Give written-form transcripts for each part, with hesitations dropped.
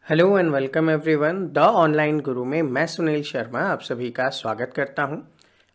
Hello and welcome everyone the online गुरु में मैं सुनील शर्मा आप सभी का स्वागत करता हूं।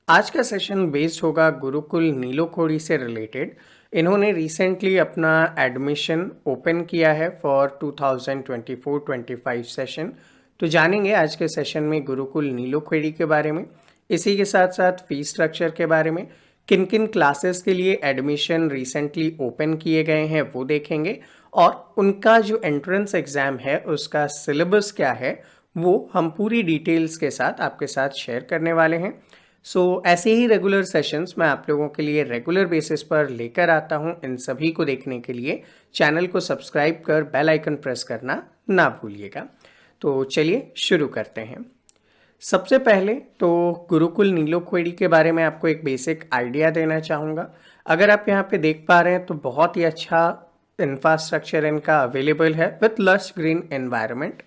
आज का सेशन बेस्ड होगा गुरुकुल नीलोखोड़ी से रिलेटेड। इन्होंने रिसेंटली अपना एडमिशन ओपन किया है फॉर 2024-25 सेशन। तो जानेंगे आज के सेशन में गुरुकुल नीलोखोड़ी के बारे में, इसी के साथ साथ फीस स्ट्रक्चर के बारे में, किन किन क्लासेस के लिए एडमिशन रिसेंटली ओपन किए गए हैं वो देखेंगे, और उनका जो एंट्रेंस एग्ज़ाम है उसका सिलेबस क्या है वो हम पूरी डिटेल्स के साथ आपके साथ शेयर करने वाले हैं। ऐसे ही रेगुलर सेशंस मैं आप लोगों के लिए रेगुलर बेसिस पर लेकर आता हूं। इन सभी को देखने के लिए चैनल को सब्सक्राइब कर बेल आइकन प्रेस करना ना भूलिएगा। तो चलिए शुरू करते हैं। सबसे पहले तो गुरुकुल नीलोखोड़ी के बारे में आपको एक बेसिक आइडिया देना चाहूँगा। अगर आप यहाँ पे देख पा रहे हैं तो बहुत ही अच्छा इंफ्रास्ट्रक्चर इनका अवेलेबल है विथ लश ग्रीन एनवायरनमेंट,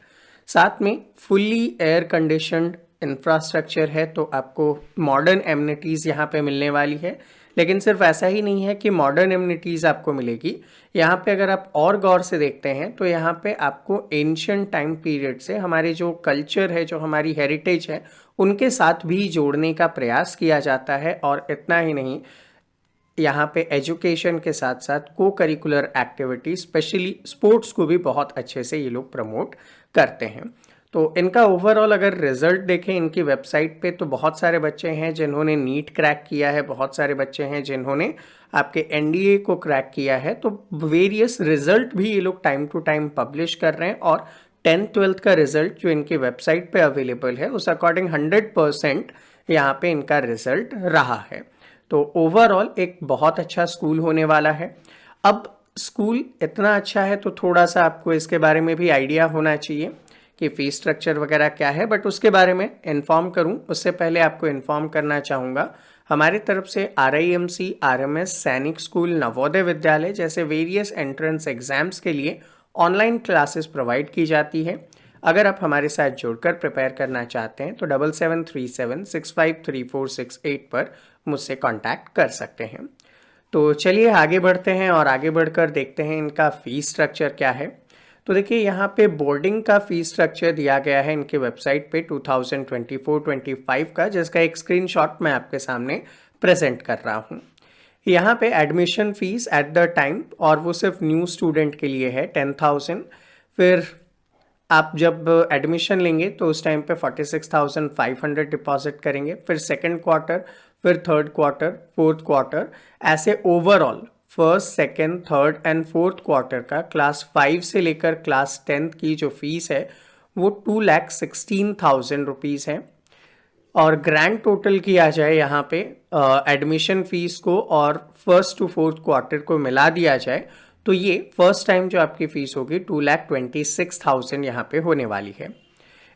साथ में फुल्ली एयर कंडीशनड इंफ्रास्ट्रक्चर है। तो आपको मॉडर्न एमिनिटीज़ यहाँ पे मिलने वाली है। लेकिन सिर्फ ऐसा ही नहीं है कि मॉडर्न एमिनिटीज़ आपको मिलेगी, यहाँ पे अगर आप और गौर से देखते हैं तो यहाँ पे आपको एंशियंट टाइम पीरियड से हमारे जो कल्चर है, जो हमारी हेरिटेज है, उनके साथ भी जोड़ने का प्रयास किया जाता है। और इतना ही नहीं, यहाँ पे एजुकेशन के साथ साथ को करिकुलर एक्टिविटी स्पेशली स्पोर्ट्स को भी बहुत अच्छे से ये लोग प्रमोट करते हैं। तो इनका ओवरऑल अगर रिजल्ट देखें इनकी वेबसाइट पे तो बहुत सारे बच्चे हैं जिन्होंने नीट क्रैक किया है, बहुत सारे बच्चे हैं जिन्होंने आपके एनडीए को क्रैक किया है। तो वेरियस रिजल्ट भी ये लोग टाइम टू टाइम पब्लिश कर रहे हैं, और 10th-12th का रिजल्ट जो इनकी वेबसाइट पे अवेलेबल है उस अकॉर्डिंग 100% यहाँ पे इनका रिजल्ट रहा है। तो ओवरऑल एक बहुत अच्छा स्कूल होने वाला है। अब स्कूल इतना अच्छा है तो थोड़ा सा आपको इसके बारे में भी आइडिया होना चाहिए कि फीस स्ट्रक्चर वगैरह क्या है, बट उसके बारे में इन्फॉर्म करूं उससे पहले आपको इन्फॉर्म करना चाहूँगा हमारी तरफ से RIMC, RMS, सैनिक स्कूल, नवोदय विद्यालय जैसे वेरियस एंट्रेंस एग्जाम्स के लिए ऑनलाइन क्लासेस प्रोवाइड की जाती है। अगर आप हमारे साथ जुड़कर प्रिपेयर करना चाहते हैं तो 7737653468 पर मुझसे कांटेक्ट कर सकते हैं। तो चलिए आगे बढ़ते हैं और आगे बढ़कर देखते हैं इनका फीस स्ट्रक्चर क्या है। तो देखिए यहाँ पे बोर्डिंग का फीस स्ट्रक्चर दिया गया है इनके वेबसाइट पे 2024-25 का, जिसका एक स्क्रीनशॉट मैं आपके सामने प्रेजेंट कर रहा हूँ। यहाँ पे admission fees at the time, और वो सिर्फ न्यू स्टूडेंट के लिए है, 10,000। फिर आप जब एडमिशन लेंगे तो उस टाइम पे 46,500 डिपॉजिट करेंगे, फिर सेकंड क्वार्टर, फिर थर्ड क्वार्टर, फोर्थ क्वार्टर, ऐसे overall first, second, third and fourth quarter का क्लास 5 से लेकर क्लास 10th की जो फीस है वो 2,16,000 रुपीज़ है। और ग्रैंड टोटल किया जाए यहाँ पे एडमिशन फीस को और फर्स्ट टू फोर्थ क्वार्टर को मिला दिया जाए तो ये फर्स्ट टाइम जो आपकी फीस होगी 2,26,000 यहाँ पे होने वाली है।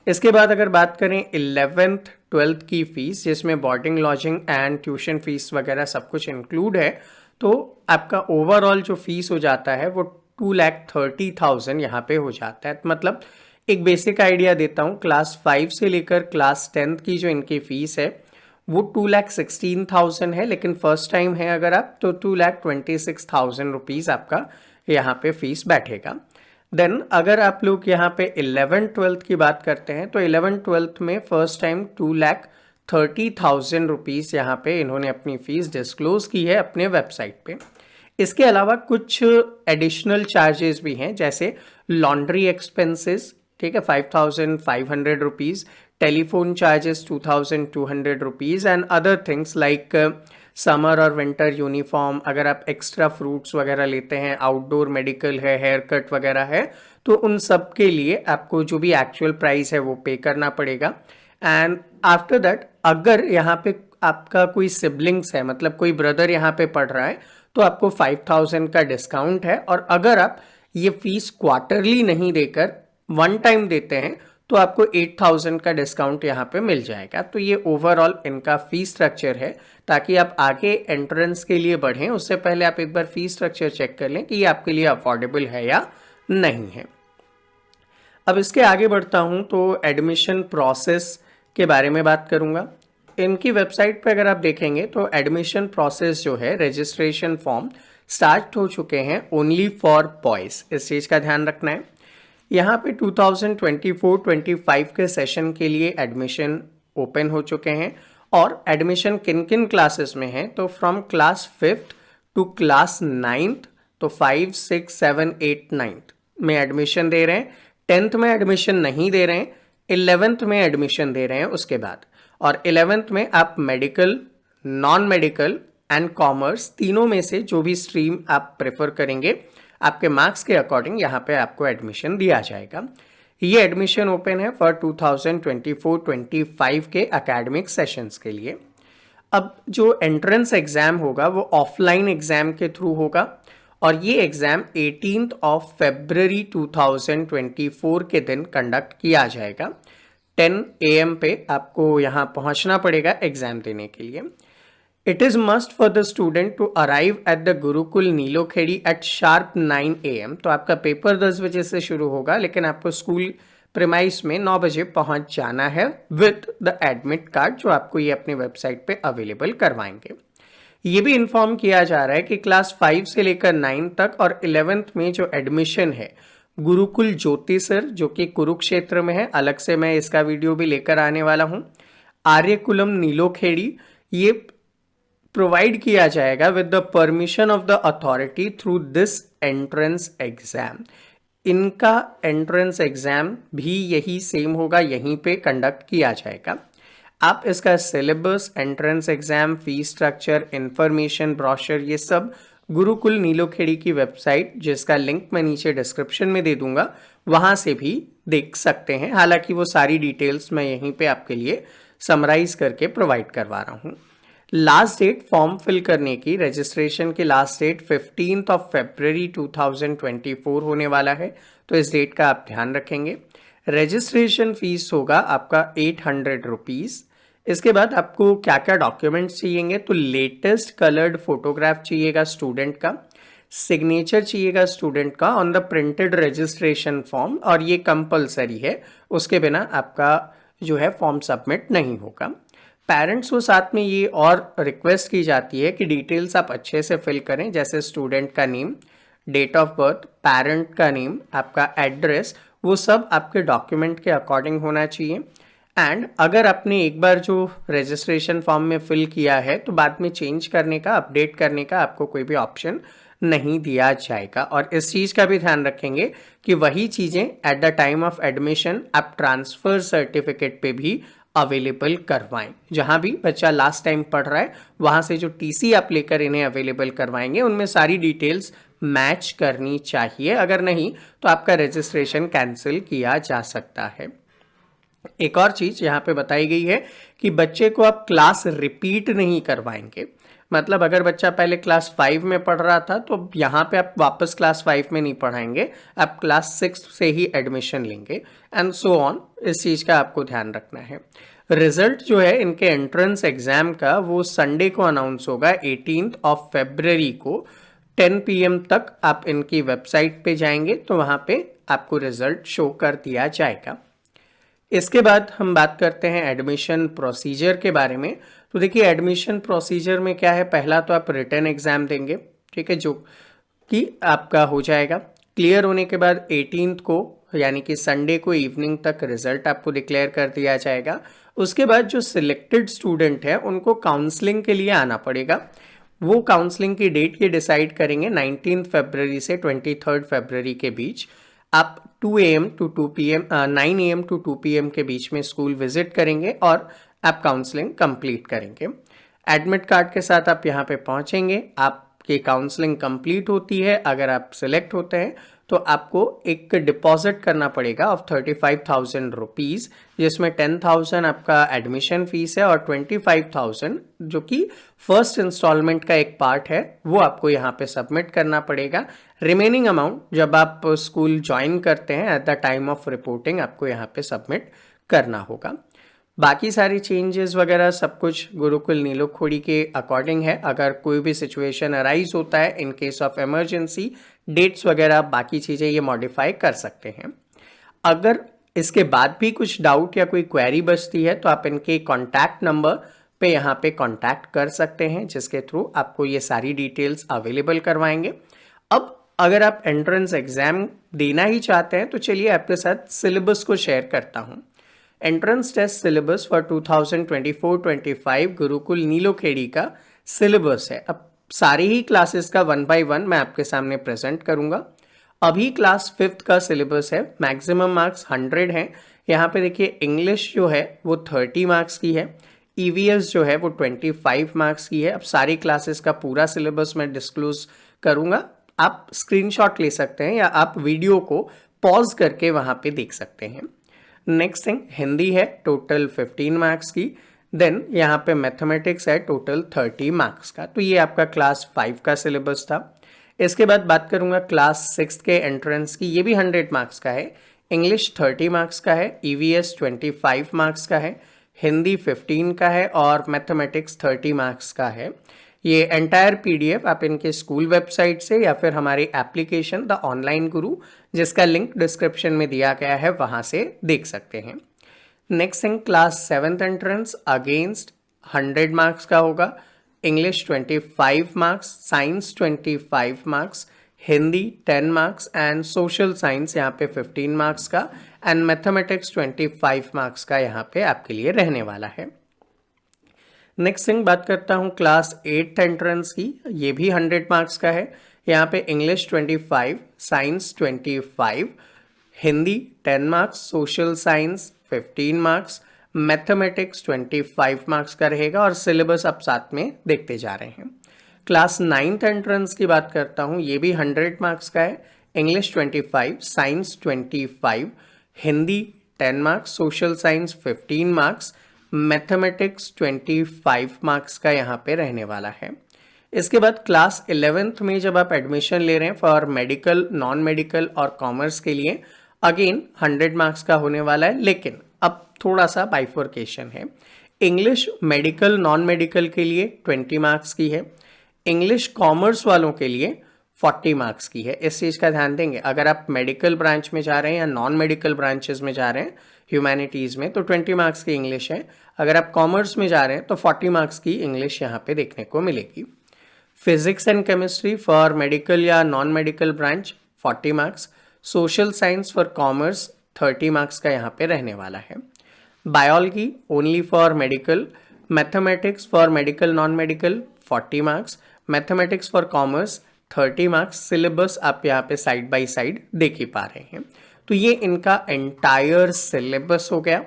इसके बाद अगर बात करें 11th-12th की फीस, जिसमें boarding, lodging and tuition fees वगैरह सब कुछ इंक्लूड है, तो आपका ओवरऑल जो फीस हो जाता है वो 2,30,000 यहाँ पे हो जाता है। मतलब एक बेसिक आइडिया देता हूँ, क्लास 5 से लेकर क्लास 10th की जो इनकी फीस है वो 2,16,000 है, लेकिन फर्स्ट टाइम है अगर आप तो 2,26,000 रुपीज़ आपका यहाँ पे फीस बैठेगा। देन अगर आप लोग यहाँ पे 11th-12th की बात करते हैं तो 11th-12th में फर्स्ट टाइम 2,30,000 रुपीज़ यहाँ पे इन्होंने अपनी फ़ीस डिस्क्लोज की है अपने वेबसाइट पे। इसके अलावा कुछ एडिशनल चार्जेस भी हैं, जैसे लॉन्ड्री एक्सपेंसेस, ठीक है, 5,500 rupees, telephone charges 2,200 rupees and other things like summer और विंटर यूनिफॉर्म। अगर आप एक्स्ट्रा फ्रूट्स वगैरह लेते हैं, आउटडोर मेडिकल है, हेयर कट वगैरह है, तो उन सब के लिए आपको जो भी एक्चुअल प्राइस है वो पे करना पड़ेगा। एंड आफ्टर दैट अगर यहाँ पे आपका कोई सिबलिंग्स है, मतलब कोई ब्रदर यहाँ पे पढ़ रहा है, तो आपको 5,000 का डिस्काउंट है। और अगर आप ये फीस क्वार्टरली नहीं देकर वन टाइम देते हैं तो आपको 8,000 का डिस्काउंट यहाँ पे मिल जाएगा। तो ये ओवरऑल इनका फीस स्ट्रक्चर है, ताकि आप आगे एंट्रेंस के लिए बढ़ें उससे पहले आप एक बार फीस स्ट्रक्चर चेक कर लें कि ये आपके लिए अफोर्डेबल है या नहीं है। अब इसके आगे बढ़ता हूँ तो एडमिशन प्रोसेस के बारे में बात करूँगा। इनकी वेबसाइट पर अगर आप देखेंगे तो एडमिशन प्रोसेस जो है, रजिस्ट्रेशन फॉर्म स्टार्ट हो चुके हैं ओनली फॉर बॉयज़, इस चीज़ का ध्यान रखना है। यहाँ पे 2024-25 के सेशन के लिए एडमिशन ओपन हो चुके हैं और एडमिशन किन किन क्लासेस में है, तो from class 5th to class 9th, तो 5, 6, 7, 8, 9th में एडमिशन दे रहे हैं। 10th में एडमिशन नहीं दे रहे हैं, 11th में एडमिशन दे रहे हैं उसके बाद। और 11th में आप medical, non medical and commerce तीनों में से जो भी स्ट्रीम आप प्रेफर करेंगे, आपके मार्क्स के अकॉर्डिंग यहाँ पे आपको एडमिशन दिया जाएगा। ये एडमिशन ओपन है फॉर 2024-25 के एकेडमिक सेशंस के लिए। अब जो एंट्रेंस एग्जाम होगा वो ऑफलाइन एग्जाम के थ्रू होगा और ये एग्जाम 18th of February 2024 के दिन कंडक्ट किया जाएगा। 10 AM पे आपको यहाँ पहुँचना पड़ेगा एग्जाम देने के लिए। It is must for the student to arrive at the Gurukul Nilokheri at sharp 9 AM। तो आपका पेपर 10 बजे से शुरू होगा, लेकिन आपको स्कूल प्रीमाइस में 9 बजे पहुंच जाना है विद द एडमिट कार्ड, जो आपको ये अपनी वेबसाइट पे अवेलेबल करवाएंगे। ये भी इन्फॉर्म किया जा रहा है कि क्लास 5 से लेकर 9 तक और 11th में जो एडमिशन है गुरुकुल ज्योति सर, जो कि कुरुक्षेत्र में है, अलग से मैं इसका वीडियो भी लेकर आने वाला हूँ। आर्यकुलम नीलोखेड़ी, ये प्रोवाइड किया जाएगा with the permission of the authority through this entrance exam. इनका एंट्रेंस एग्जाम भी यही सेम होगा, यहीं पे कंडक्ट किया जाएगा। आप इसका syllabus, entrance exam, fees structure, information brochure, ये सब गुरुकुल नीलोखेड़ी की वेबसाइट, जिसका लिंक मैं नीचे डिस्क्रिप्शन में दे दूंगा, वहां से भी देख सकते हैं। हालांकि वो सारी डिटेल्स मैं यहीं पे आपके लिए समराइज करके प्रोवाइड करवा रहा हूँ। लास्ट डेट फॉर्म फिल करने की, रजिस्ट्रेशन की last date 15th of February 2024 होने वाला है, तो इस डेट का आप ध्यान रखेंगे। रजिस्ट्रेशन फीस होगा आपका 800 रुपीज़। इसके बाद आपको क्या क्या डॉक्यूमेंट्स चाहिएंगे, तो लेटेस्ट कलर्ड फोटोग्राफ चाहिएगा स्टूडेंट का, सिग्नेचर चाहिएगा स्टूडेंट का on the printed registration form, और ये कंपलसरी है, उसके बिना आपका जो है फॉर्म सबमिट नहीं होगा। पेरेंट्स को साथ में ये और रिक्वेस्ट की जाती है कि डिटेल्स आप अच्छे से फिल करें, जैसे स्टूडेंट का name, date of birth, parent का नेम, आपका एड्रेस, वो सब आपके डॉक्यूमेंट के अकॉर्डिंग होना चाहिए। एंड अगर आपने एक बार जो रजिस्ट्रेशन फॉर्म में फिल किया है तो बाद में चेंज करने का, अपडेट करने का आपको कोई भी ऑप्शन नहीं दिया जाएगा। और इस चीज़ का भी ध्यान रखेंगे कि वही चीज़ें at the time of admission आप ट्रांसफ़र सर्टिफिकेट पे भी अवेलेबल करवाएं। जहां भी बच्चा लास्ट टाइम पढ़ रहा है वहां से जो टीसी आप लेकर इन्हें अवेलेबल करवाएंगे उनमें सारी डिटेल्स मैच करनी चाहिए। अगर नहीं तो आपका रजिस्ट्रेशन कैंसिल किया जा सकता है। एक और चीज़ यहाँ पे बताई गई है कि बच्चे को आप क्लास रिपीट नहीं करवाएंगे। मतलब अगर बच्चा पहले क्लास 5 में पढ़ रहा था तो यहाँ पे आप वापस क्लास 5 में नहीं पढ़ाएंगे, आप क्लास 6 से ही एडमिशन लेंगे एंड सो ऑन। इस चीज़ का आपको ध्यान रखना है। रिजल्ट जो है इनके एंट्रेंस एग्जाम का वो संडे को अनाउंस होगा 18th of February को 10 PM तक। आप इनकी वेबसाइट पे जाएंगे तो वहाँ पे आपको रिजल्ट शो कर दिया जाएगा। इसके बाद हम बात करते हैं एडमिशन प्रोसीजर के बारे में। तो देखिए एडमिशन प्रोसीजर में क्या है, पहला तो आप रिटन एग्जाम देंगे, ठीक है, जो कि आपका हो जाएगा। क्लियर होने के बाद 18th को यानी कि संडे को इवनिंग तक रिजल्ट आपको डिक्लेयर कर दिया जाएगा। उसके बाद जो सिलेक्टेड स्टूडेंट है उनको काउंसलिंग के लिए आना पड़ेगा। वो काउंसलिंग की डेट ये डिसाइड करेंगे 19 फरवरी से 23 फरवरी के बीच। आप 2 AM to 2 PM 9 AM to 2 PM के बीच में स्कूल विजिट करेंगे और आप काउंसलिंग कंप्लीट करेंगे। एडमिट कार्ड के साथ आप यहाँ पे पहुँचेंगे, आपकी काउंसलिंग कंप्लीट होती है। अगर आप सिलेक्ट होते हैं तो आपको एक डिपॉजिट करना पड़ेगा ऑफ 35,000 रुपीज़, जिसमें 10,000 आपका एडमिशन फीस है और 25,000 जो कि फर्स्ट इंस्टॉलमेंट का एक पार्ट है वो आपको यहाँ पे सबमिट करना पड़ेगा। रिमेनिंग अमाउंट जब आप स्कूल ज्वाइन करते हैं at the time of reporting आपको यहाँ पे सबमिट करना होगा। बाकी सारी चेंजेस वगैरह सब कुछ गुरुकुल नीलोखेड़ी के अकॉर्डिंग है। अगर कोई भी सिचुएशन अराइज होता है in case of emergency, dates वगैरह बाकी चीज़ें ये मॉडिफाई कर सकते हैं। अगर इसके बाद भी कुछ डाउट या कोई क्वेरी बचती है तो आप इनके कॉन्टैक्ट नंबर पे यहाँ पे कॉन्टैक्ट कर सकते हैं, जिसके थ्रू आपको ये सारी डिटेल्स अवेलेबल करवाएंगे। अब अगर आप एंट्रेंस एग्जाम देना ही चाहते हैं तो चलिए आपके साथ सिलेबस को शेयर करता हूँ। Entrance test syllabus for 2024-25 Gurukul Nilokheri का सिलेबस है। अब सारी ही क्लासेस का 1 बाय 1 मैं आपके सामने प्रेजेंट करूंगा। अभी क्लास 5th का सिलेबस है, मैक्सिमम मार्क्स 100 हैं। यहाँ पे देखिए इंग्लिश जो है वो 30 मार्क्स की है, ईवीएस जो है वो 25 मार्क्स की है। अब सारी क्लासेस का पूरा सिलेबस मैं डिस्क्लोज करूंगा, आप स्क्रीनशॉट ले सकते हैं या आप वीडियो को पॉज करके वहां पे देख सकते हैं। नेक्स्ट थिंग हिंदी है टोटल 15 मार्क्स की। देन यहाँ पे मैथमेटिक्स है टोटल 30 मार्क्स का। तो ये आपका क्लास 5 का सिलेबस था। इसके बाद बात करूंगा क्लास 6 के एंट्रेंस की, ये भी 100 मार्क्स का है। इंग्लिश 30 मार्क्स का है, ईवीएस 25 मार्क्स का है, हिंदी 15 का है और मैथमेटिक्स 30 मार्क्स का है। ये एंटायर पीडीएफ आप इनके स्कूल वेबसाइट से या फिर हमारी एप्लीकेशन द ऑनलाइन गुरु, जिसका लिंक डिस्क्रिप्शन में दिया गया है, वहां से देख सकते हैं। Next thing class 7th entrance against 100 marks का होगा। English 25 marks, science 25 marks, Hindi 10 marks and social science यहाँ पे 15 मार्क्स का एंड मैथमेटिक्स 25 मार्क्स का यहाँ पे आपके लिए रहने वाला है। नेक्स्ट थिंग बात करता हूँ क्लास 8th एंट्रेंस की, ये भी 100 मार्क्स का है। यहाँ पे English 25, science 25, Hindi 10 marks, social science 15 marks, mathematics 25 marks का रहेगा और सिलेबस आप साथ में देखते जा रहे हैं। क्लास 9th एंट्रेंस की बात करता हूँ, ये भी 100 मार्क्स का है। English 25, science 25, Hindi 10 marks, social science 15 marks, mathematics 25 marks का यहाँ पे रहने वाला है। इसके बाद क्लास 11th में जब आप एडमिशन ले रहे हैं फॉर मेडिकल, नॉन मेडिकल और कॉमर्स के लिए, अगेन 100 मार्क्स का होने वाला है, लेकिन अब थोड़ा सा बाइफर्केशन है। इंग्लिश मेडिकल, नॉन मेडिकल के लिए 20 मार्क्स की है, इंग्लिश कॉमर्स वालों के लिए 40 मार्क्स की है। इस चीज़ का ध्यान देंगे, अगर आप मेडिकल ब्रांच में जा रहे हैं या नॉन मेडिकल ब्रांचेस में जा रहे हैं ह्यूमैनिटीज़ में, तो 20 मार्क्स की इंग्लिश है। अगर आप कॉमर्स में जा रहे हैं तो 40 मार्क्स की इंग्लिश यहाँ पे देखने को मिलेगी। Physics and chemistry for medical या non medical branch 40 marks, social science for commerce 30 marks का यहाँ पे रहने वाला है। Biology only for medical, mathematics for medical non medical 40 marks, mathematics for commerce 30 marks. Syllabus आप यहाँ पे साइड बाय साइड देख ही पा रहे हैं। तो ये इनका एंटायर सिलेबस हो गया।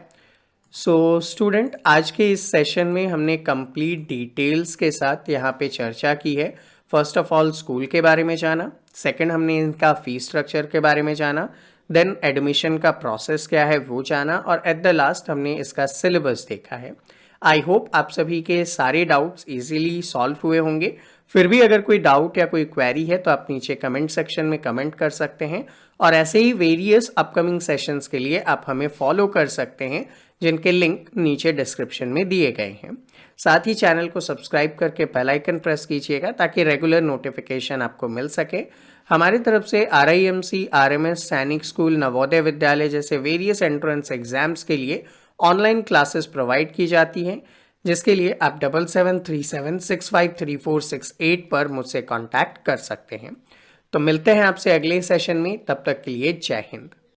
सो स्टूडेंट, आज के इस सेशन में हमने कंप्लीट डिटेल्स के साथ यहाँ पे चर्चा की है। फर्स्ट ऑफ ऑल स्कूल के बारे में जाना, सेकंड हमने इनका फीस स्ट्रक्चर के बारे में जाना, देन एडमिशन का प्रोसेस क्या है वो जाना और एट द लास्ट हमने इसका सिलेबस देखा है। आई होप आप सभी के सारे डाउट्स इजीली सॉल्व हुए होंगे। फिर भी अगर कोई डाउट या कोई क्वेरी है तो आप नीचे कमेंट सेक्शन में कमेंट कर सकते हैं और ऐसे ही वेरियस अपकमिंग सेशंस के लिए आप हमें फॉलो कर सकते हैं, जिनके लिंक नीचे डिस्क्रिप्शन में दिए गए हैं। साथ ही चैनल को सब्सक्राइब करके बेल आइकन प्रेस कीजिएगा ताकि रेगुलर नोटिफिकेशन आपको मिल सके। हमारी तरफ से RIMC, RMS, सैनिक स्कूल, नवोदय विद्यालय जैसे वेरियस एंट्रेंस एग्जाम्स के लिए ऑनलाइन क्लासेस प्रोवाइड की जाती हैं, जिसके लिए आप 7737653468 पर मुझसे कांटेक्ट कर सकते हैं। तो मिलते हैं आपसे अगले सेशन में, तब तक के लिए जय हिंद।